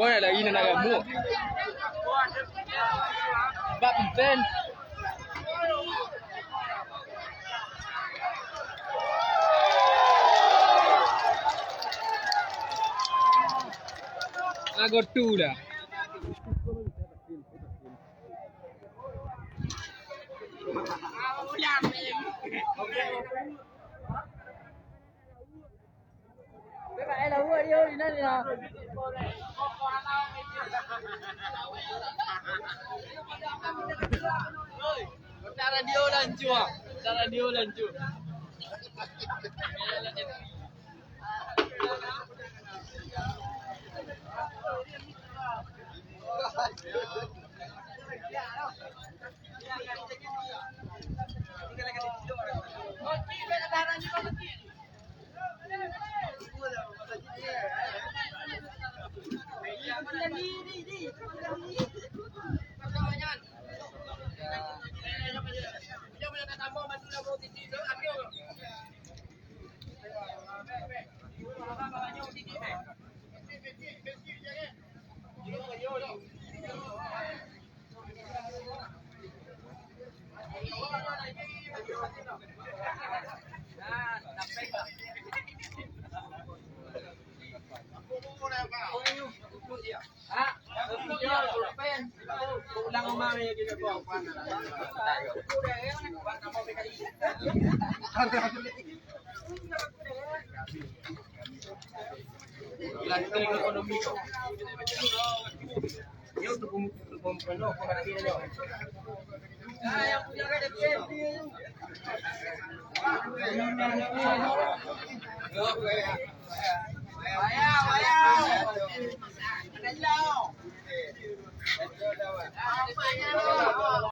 Pokoknya lagi na nagamu. Bak pinten. Nagotu dah. Cái là vui yêu thì nên là Radio lanjut. Radio lanjut. Ulang umami gitu po. Lantai ekonomi ko. Yo tu pumpuno ko na nyo. Ay, ang punya ka depende. Waya.